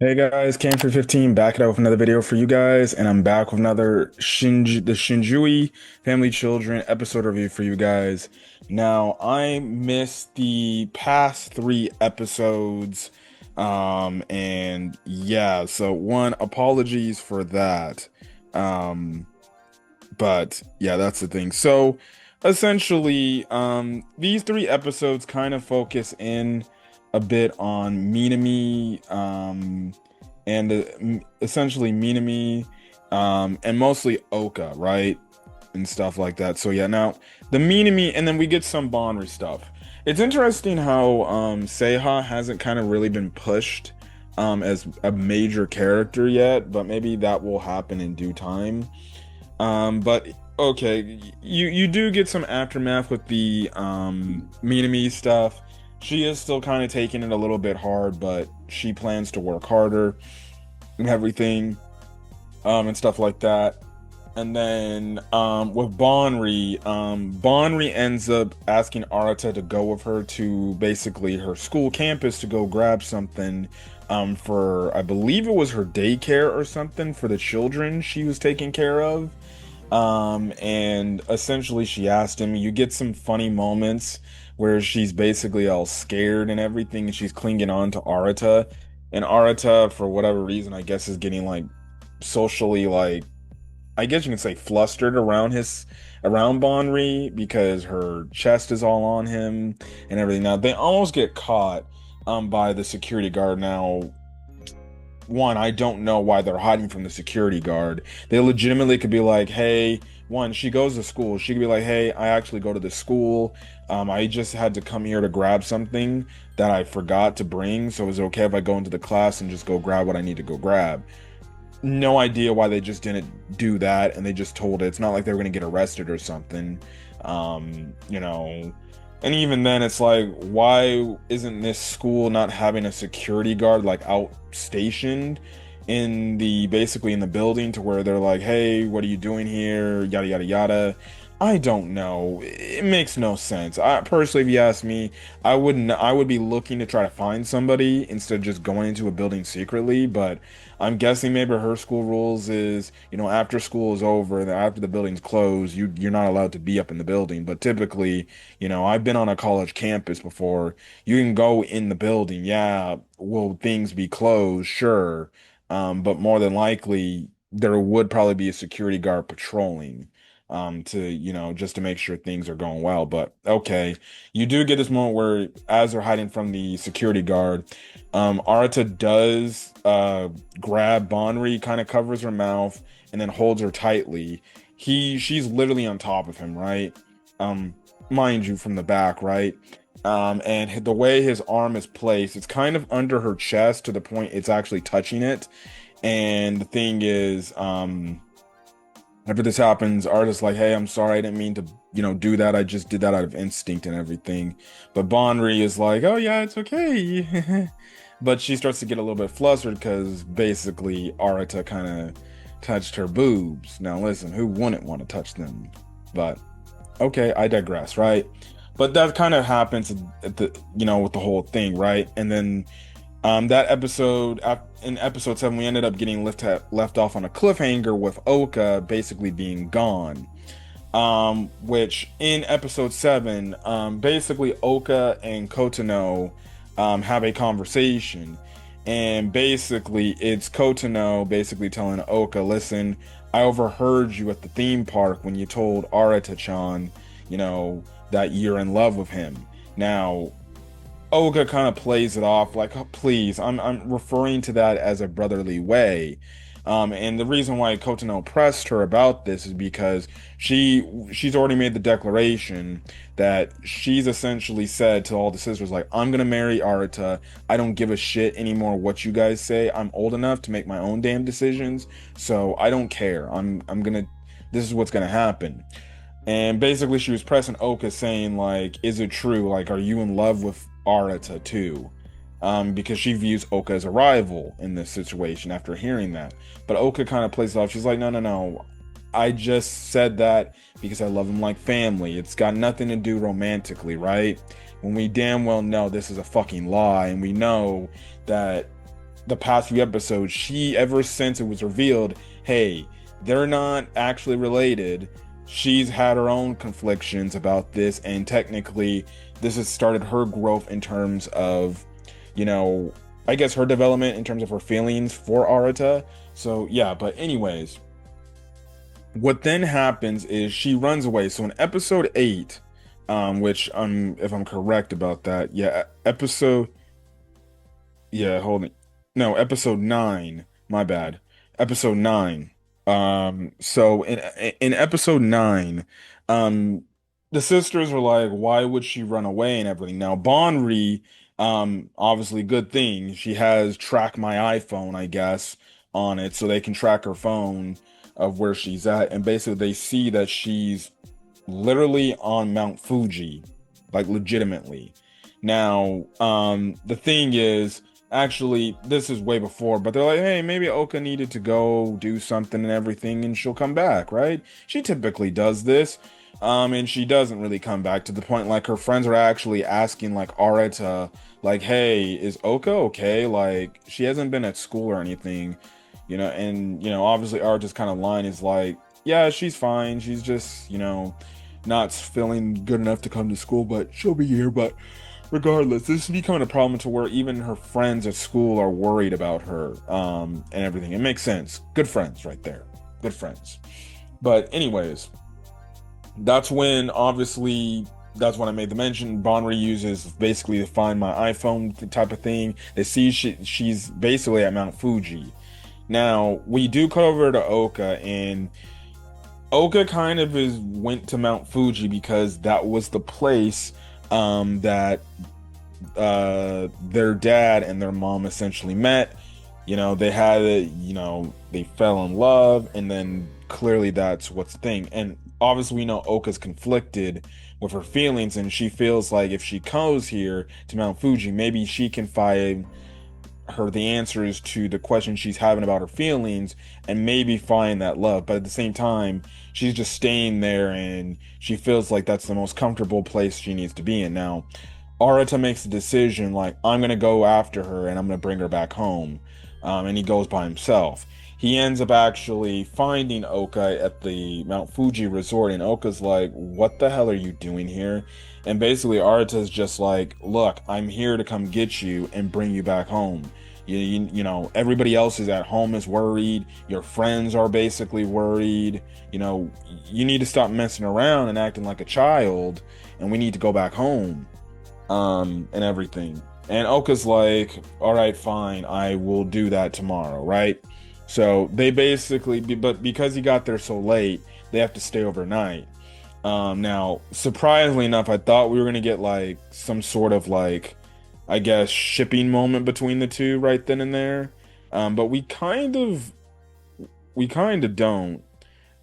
Hey guys, came for 15 back it up with another video for you guys, and I'm back with another the Shinjui Family Children episode review for you guys. Now, I missed the past three episodes, and yeah, so one, apologies for that. Um, but yeah, that's the thing. So essentially, these three episodes kind of focus in a bit on Minami, and essentially Minami, and mostly Oka, right? And stuff like that. So yeah, now the Minami, and then we get some Bonri stuff. It's interesting how Seiha hasn't kind of really been pushed as a major character yet, but maybe that will happen in due time. But okay, you do get some aftermath with the Minami stuff. She is still kind of taking it a little bit hard, but she plans to work harder and everything, and stuff like that. And then with Bonri ends up asking Arata to go with her to basically her school campus to go grab something for, I believe it was her daycare or something for the children she was taking care of. And essentially she asked him, you get some funny moments where she's basically all scared and everything, and she's clinging on to Arata. And Arata, for whatever reason, I guess is getting like socially like, I guess you can say flustered around Bonri because her chest is all on him and everything. Now they almost get caught by the security guard. Now one, I don't know why they're hiding from the security guard. They legitimately could be like, hey, one, she goes to school. She could be like, hey, I actually go to the school. I just had to come here to grab something that I forgot to bring. So is it okay if I go into the class and just go grab what I need to go grab? No idea why they just didn't do that, and they just told it. It's not like they were going to get arrested or something. You know, and even then, it's like, why isn't this school not having a security guard like out stationed in the basically in the building to where they're like, hey, what are you doing here? Yada yada yada. I don't know. It makes no sense. I personally, if you ask me, I would be looking to try to find somebody instead of just going into a building secretly, but I'm guessing maybe her school rules is, after school is over, and after the building's closed, you're not allowed to be up in the building. But typically, I've been on a college campus before. You can go in the building. Yeah, will things be closed? Sure. But more than likely, there would probably be a security guard patrolling, to, just to make sure things are going well. But okay, you do get this moment where, as they're hiding from the security guard, Arata does grab Bonri, kind of covers her mouth, and then holds her tightly. She's literally on top of him, right? Um, Mind you, from the back, right? And the way his arm is placed, it's kind of under her chest to the point it's actually touching it. And the thing is, after this happens, Arta's like, hey, I'm sorry, I didn't mean to, do that. I just did that out of instinct and everything. But Bonri is like, oh yeah, it's okay. But she starts to get a little bit flustered because basically Arata kind of touched her boobs. Now listen, who wouldn't want to touch them? But okay, I digress, right? But that kind of happens at the, with the whole thing, right? And then that episode, in episode 7, we ended up getting left off on a cliffhanger with Ouka basically being gone. Which in episode 7, basically Ouka and Kotono have a conversation. And basically it's Kotono basically telling Ouka, listen, I overheard you at the theme park when you told Arata-chan, that you're in love with him. Now, Ouka kind of plays it off like, oh, please, I'm referring to that as a brotherly way. And the reason why Kotono pressed her about this is because she's already made the declaration that she's essentially said to all the sisters, like, I'm gonna marry Arata. I don't give a shit anymore what you guys say. I'm old enough to make my own damn decisions, so I don't care. I'm gonna, this is what's gonna happen. And basically she was pressing Ouka saying like, is it true? Like, are you in love with Arata too? Because she views Ouka as a rival in this situation after hearing that. But Ouka kind of plays it off. She's like, no, no, no. I just said that because I love him like family. It's got nothing to do romantically, right? When we damn well know this is a fucking lie, and we know that the past few episodes, she, ever since it was revealed, hey, they're not actually related, she's had her own conflictions about this, and technically this has started her growth in terms of, you know, I guess her development in terms of her feelings for Arata. So yeah, but anyways, what then happens is she runs away. So in episode 8, which if I'm correct about that, yeah, episode yeah, hold it. No, episode 9. My bad. Episode 9. So in episode 9, um, the sisters were like, why would she run away and everything? Now, Bonri, obviously good thing. She has track my iPhone, I guess, on it, so they can track her phone of where she's at. And basically they see that she's literally on Mount Fuji, like legitimately. Now, the thing is, actually, this is way before, but they're like, hey, maybe Ouka needed to go do something and everything, and she'll come back, right? She typically does this, and she doesn't really come back to the point like her friends are actually asking like Arata, like, hey, is Ouka okay? Like, she hasn't been at school or anything, and obviously Arata's kind of line is like, yeah, she's fine. She's just, not feeling good enough to come to school, but she'll be here. But regardless, this is becoming a problem to where even her friends at school are worried about her, and everything. It makes sense. Good friends right there. Good friends. But anyways, that's when I made the mention. Bonri uses basically to find my iPhone type of thing. They see she's basically at Mount Fuji. Now, we do cut over to Ouka, and Ouka kind of went to Mount Fuji because that was the place that their dad and their mom essentially met. They had they fell in love, and then clearly that's what's the thing. And obviously we know Oka's conflicted with her feelings, and she feels like if she goes here to Mount Fuji, maybe she can find her the answers to the questions she's having about her feelings and maybe find that love. But at the same time, she's just staying there, and she feels like that's the most comfortable place she needs to be in. Now, Arata makes a decision like, I'm gonna go after her and I'm gonna bring her back home. And he goes by himself. He ends up actually finding Ouka at the Mount Fuji resort, and Oka's like, what the hell are you doing here? And basically Arata's just like, look, I'm here to come get you and bring you back home. Everybody else is at home is worried. Your friends are basically worried. You need to stop messing around and acting like a child, and we need to go back home, and everything. And Oka's like, all right, fine, I will do that tomorrow, right? So they basically, but because he got there so late, they have to stay overnight. Now, surprisingly enough, I thought we were gonna get like some sort of like, I guess, shipping moment between the two right then and there. But we kind of don't.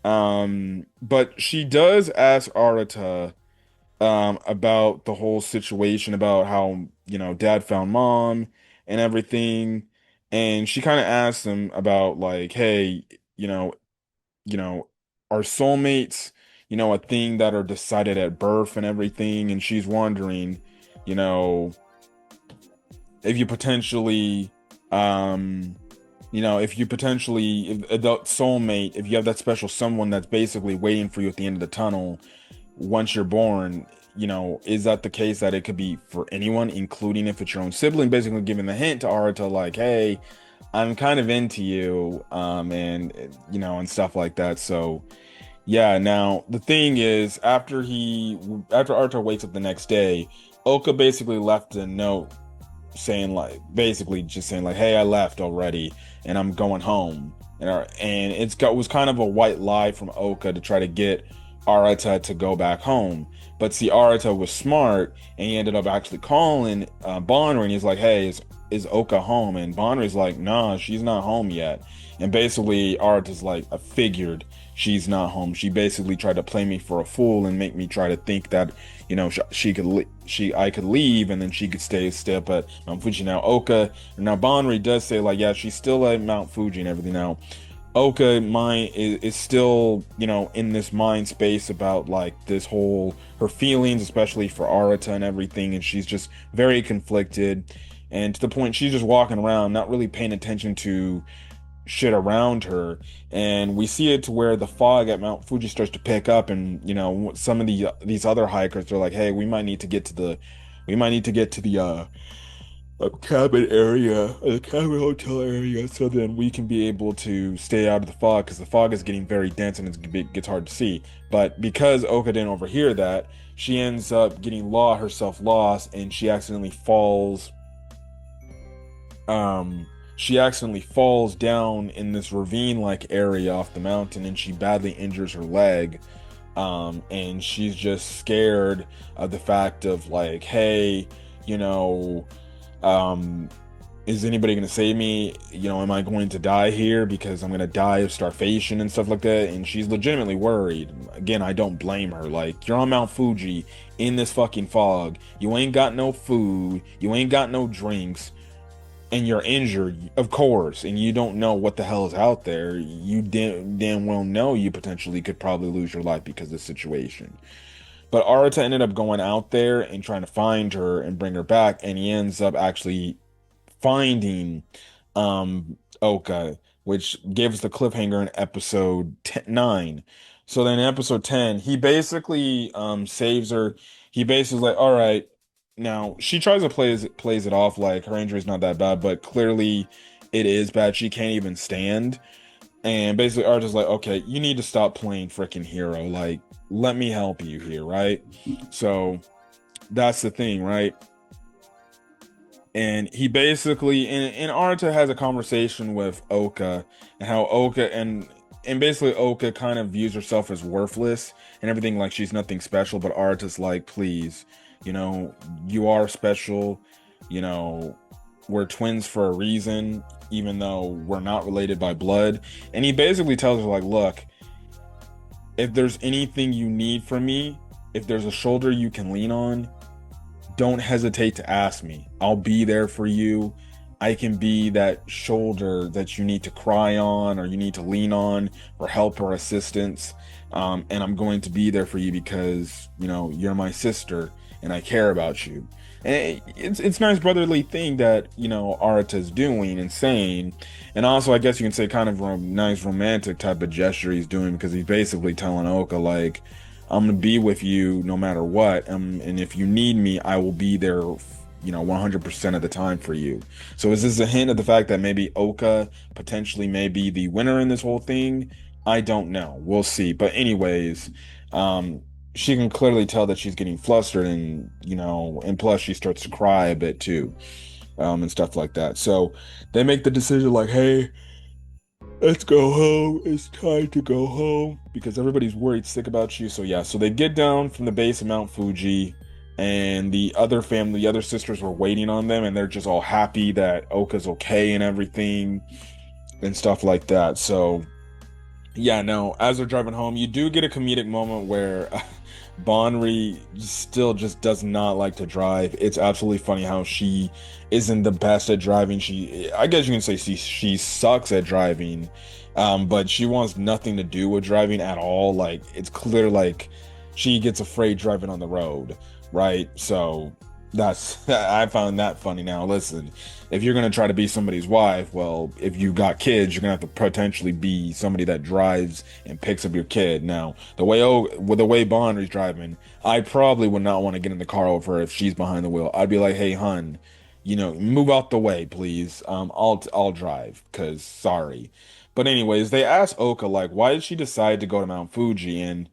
But she does ask Arata about the whole situation, about how, dad found mom and everything. And she kind of asked him about like, hey, you know, you know, are soulmates, a thing that are decided at birth and everything? And she's wondering, you know, if you potentially, if the soulmate, if you have that special someone that's basically waiting for you at the end of the tunnel once you're born, is that the case that it could be for anyone, including if it's your own sibling? Basically giving the hint to Arata, like, hey, I'm kind of into you, and stuff like that. So yeah, now the thing is, after Arata wakes up the next day, Ouka basically left a note saying like, basically just saying like, hey, I left already and I'm going home. And was kind of a white lie from Ouka to try to get Arata to go back home. But see, Arata was smart, and he ended up actually calling Bonri, and he's like, hey, is Ouka home? And Bonri's like, nah, she's not home yet. And basically Arata's like, I figured she's not home. She basically tried to play me for a fool and make me try to think that, I could leave and then she could stay still. But Mount Fuji, now Bonri does say like, yeah, she's still at Mount Fuji and everything. Now Ouka mind is still, in this mind space about like this whole, her feelings, especially for Arata and everything, and she's just very conflicted. And to the point she's just walking around, not really paying attention to shit around her. And we see it to where the fog at Mount Fuji starts to pick up, and some of these other hikers are like, hey, we might need to get to the a cabin area, a cabin hotel area, so then we can be able to stay out of the fog, because the fog is getting very dense and it gets hard to see. But because Ouka didn't overhear that, she ends up getting herself lost, and she accidentally falls down in this ravine-like area off the mountain, and she badly injures her leg. And she's just scared of the fact of like, hey, you know, um, is anybody going to save me? Am I going to die here because I'm going to die of starvation and stuff like that? And she's legitimately worried. Again, I don't blame her. Like, you're on Mount Fuji in this fucking fog. You ain't got no food. You ain't got no drinks. And you're injured, of course, and you don't know what the hell is out there. You damn well know you potentially could probably lose your life because of the situation. But Arata ended up going out there and trying to find her and bring her back, and he ends up actually finding Ouka, which gives the cliffhanger in episode 9. So then in episode 10, he basically saves her. He basically like, all right, now she tries to plays it off like her injury's not that bad, but clearly it is bad. She can't even stand. And basically Arta's like, okay, you need to stop playing freaking hero. Like, let me help you here, right? So that's the thing, right? And he basically and Arata has a conversation with Ouka, and how Ouka and basically Ouka kind of views herself as worthless and everything, like she's nothing special. But Arata's like, please, you are special. you know we're twins for a reason, even though we're not related by blood. And he basically tells her like, look, if there's anything you need from me, if there's a shoulder you can lean on, don't hesitate to ask me. I'll be there for you. I can be that shoulder that you need to cry on or you need to lean on for help or assistance. And I'm going to be there for you because, you're my sister and I care about you. And it's nice brotherly thing that, Arata's doing and saying. And also, I guess you can say kind of a nice romantic type of gesture he's doing, because he's basically telling Ouka, like, I'm gonna be with you no matter what, and if you need me, I will be there, 100% of the time for you. So is this a hint of the fact that maybe Ouka potentially may be the winner in this whole thing? I don't know. We'll see. But anyways, she can clearly tell that she's getting flustered, and plus she starts to cry a bit too, and stuff like that. So they make the decision like, hey, let's go home. It's time to go home because everybody's worried sick about you. So yeah, so they get down from the base of Mount Fuji, and the other sisters were waiting on them, and they're just all happy that Oka's okay and everything and stuff like that. So yeah, no, as they're driving home, you do get a comedic moment where Bonri still just does not like to drive. It's absolutely funny how she isn't the best at driving. I guess you can say she sucks at driving, but she wants nothing to do with driving at all. Like, it's clear, like, she gets afraid driving on the road, right? So I found that funny. Now, listen, if you're gonna try to be somebody's wife, well, if you got kids, you're gonna have to potentially be somebody that drives and picks up your kid. Now, with the way Bonri's driving, I probably would not want to get in the car over her if she's behind the wheel. I'd be like, hey, hun, move out the way, please. I'll drive, cause sorry. But anyways, they asked Ouka like, why did she decide to go to Mount Fuji? And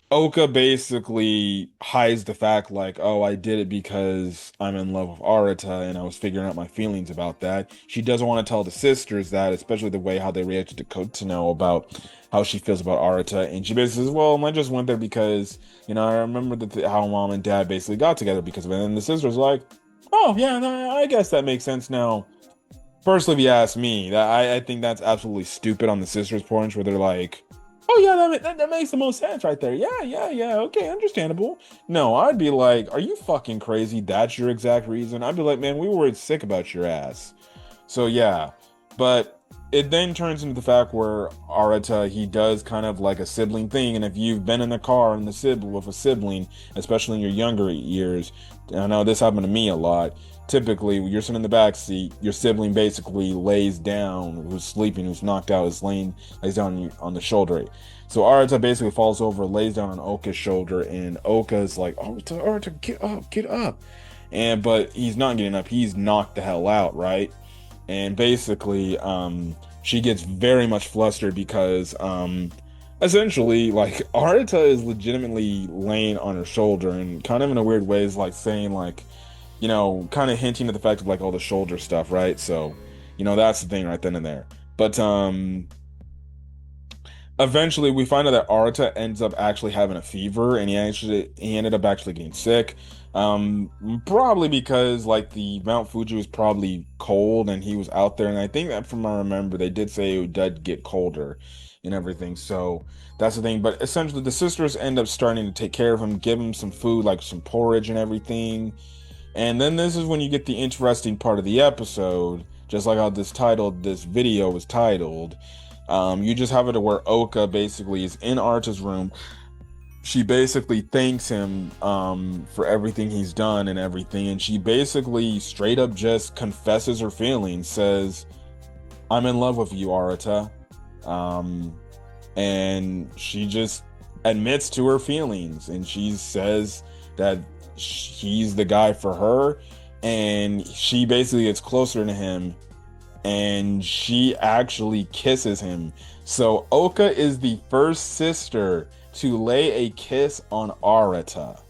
Oka basically hides the fact like, oh, I did it because I'm in love with Arata and I was figuring out my feelings about that. She doesn't want to tell the sisters that, especially the way how they reacted to Kotono about how she feels about Arata. And she basically says, well, I just went there because, I remember how mom and dad basically got together because of it. And the sisters were like, oh, yeah, no, I guess that makes sense now. Personally, if you ask me, I think that's absolutely stupid on the sisters' point, where they're like, oh yeah, that makes the most sense right there. Yeah, yeah, yeah. Okay, understandable. No, I'd be like, are you fucking crazy? That's your exact reason? I'd be like, man, we were sick about your ass. So yeah, but it then turns into the fact where Arata, he does kind of like a sibling thing, and if you've been in a car in the sibling with a sibling, especially in your younger years, I know this happened to me a lot. Typically, when you're sitting in the back seat, your sibling basically lays down, who's sleeping, who's knocked out, lays down on the shoulder. So Arata basically falls over, lays down on Oka's shoulder, and Oka's like, Arata, Arata, get up, get up. And but he's not getting up, he's knocked the hell out, right? And basically she gets very much flustered because essentially like Arata is legitimately laying on her shoulder and kind of in a weird way is like saying like, kind of hinting at the fact of like all the shoulder stuff, right? So that's the thing right then and there. But eventually we find out that Arata ends up actually having a fever, and he ended up actually getting sick. Probably because like the Mount Fuji was probably cold and he was out there, and I think that from what I remember they did say it did get colder and everything. So that's the thing. But essentially the sisters end up starting to take care of him, give him some food, like some porridge and everything. And then this is when you get the interesting part of the episode, just like how this video was titled. You just have it to where Oka basically is in Arta's room. She basically thanks him for everything he's done and everything, and she basically straight up just confesses her feelings, says, "I'm in love with you, Arata," um, and she just admits to her feelings, and she says that he's the guy for her, and she basically gets closer to him and she actually kisses him. So Oka is the first sister to lay a kiss on Arata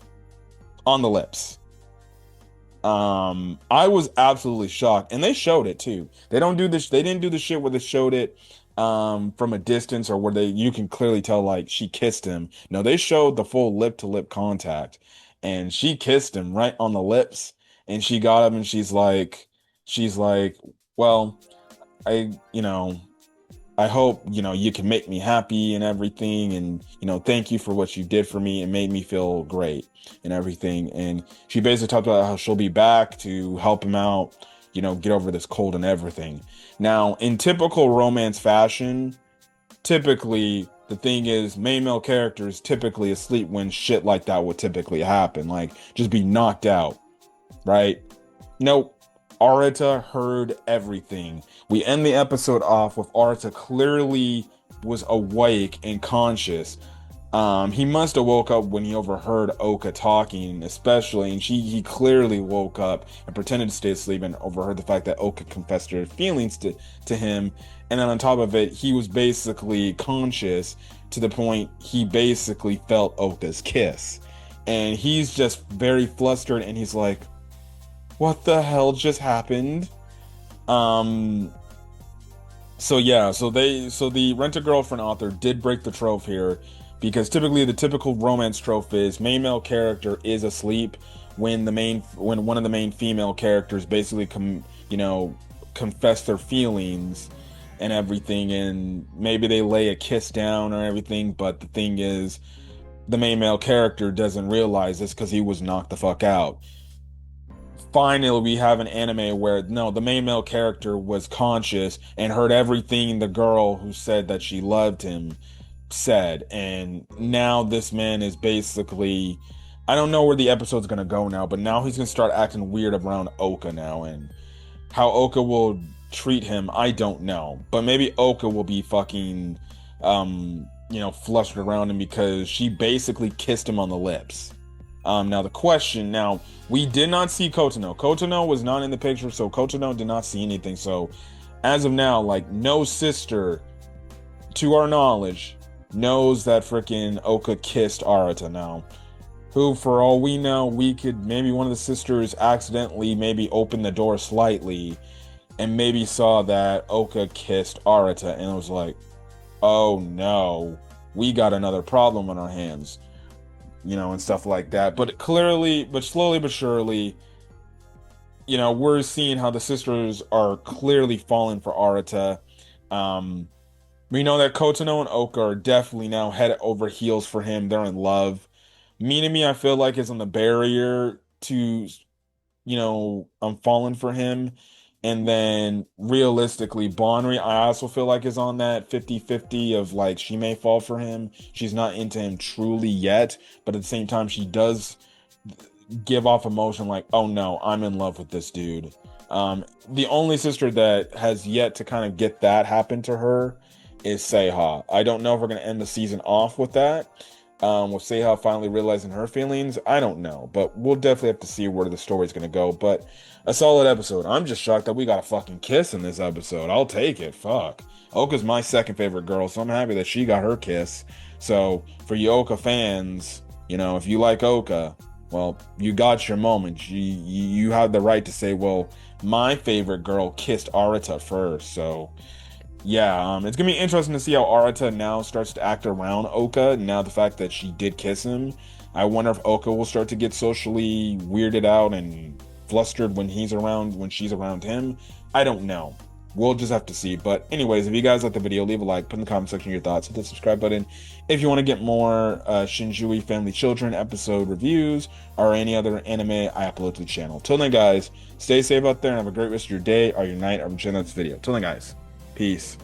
on the lips. I was absolutely shocked, and they showed it too. They don't do this. They didn't do the shit where they showed it from a distance or where you can clearly tell like she kissed him. No, they showed the full lip to lip contact, and she kissed him right on the lips, and she got up and she's like, well. I hope, you can make me happy and everything. And, thank you for what you did for me. It made me feel great and everything. And she basically talked about how she'll be back to help him out, get over this cold and everything. Now, in typical romance fashion, typically the thing is main male characters typically asleep when shit like that would typically happen, like just be knocked out, right? Nope. Arata heard everything. We end the episode off with Arata clearly was awake and conscious. He must have woke up when he overheard Oka talking, especially, and he clearly woke up and pretended to stay asleep and overheard the fact that Oka confessed her feelings to him. And then on top of it, he was basically conscious to the point he basically felt Oka's kiss. And he's just very flustered and he's like, what the hell just happened? Um, so yeah, so the Rent-A-Girlfriend author did break the trope here because typically the typical romance trope is main male character is asleep when when one of the main female characters basically confess their feelings and everything, and maybe they lay a kiss down or everything, but the thing is the main male character doesn't realize this because he was knocked the fuck out. Finally we have an anime where no, the main male character was conscious and heard everything the girl who said that she loved him said, and now this man is basically, I don't know where the episode's gonna go now, but now he's gonna start acting weird around Oka now, and how Oka will treat him I don't know, but maybe Oka will be fucking flustered around him because she basically kissed him on the lips. Now the question, now we did not see Kotono. Kotono was not in the picture, so Kotono did not see anything. So as of now, like no sister, to our knowledge, knows that freaking Oka kissed Arata now. Who, for all we know, maybe one of the sisters accidentally maybe opened the door slightly and maybe saw that Oka kissed Arata and it was like, oh no, we got another problem on our hands. And stuff like that. But slowly but surely, we're seeing how the sisters are clearly falling for Arata. We know that Kotono and Oka are definitely now head over heels for him. They're in love. Minami, I feel like, is on the barrier to, I'm falling for him. And then realistically, Bonri, I also feel like is on that 50-50 of like she may fall for him. She's not into him truly yet, but at the same time, she does give off emotion like, oh no, I'm in love with this dude. The only sister that has yet to kind of get that happen to her is Seiha. I don't know if we're gonna end the season off with that. With Seiha finally realizing her feelings, I don't know, but we'll definitely have to see where the story's gonna go. But a solid episode. I'm just shocked that we got a fucking kiss in this episode. I'll take it. Fuck. Oka's my second favorite girl, so I'm happy that she got her kiss. So for you Oka fans, if you like Oka, well, you got your moment. You have the right to say, well, my favorite girl kissed Arata first. So yeah, it's gonna be interesting to see how Arata now starts to act around Oka. Now the fact that she did kiss him, I wonder if Oka will start to get socially weirded out and flustered when she's around him. I don't know. We'll just have to see. But anyways, if you guys like the video, leave a like, put in the comment section your thoughts, hit the subscribe button. If you want to get more Shiunji Family Children episode reviews or any other anime I upload to the channel. Till then, guys, stay safe out there and have a great rest of your day or your night or watching this video. Till then, guys, peace.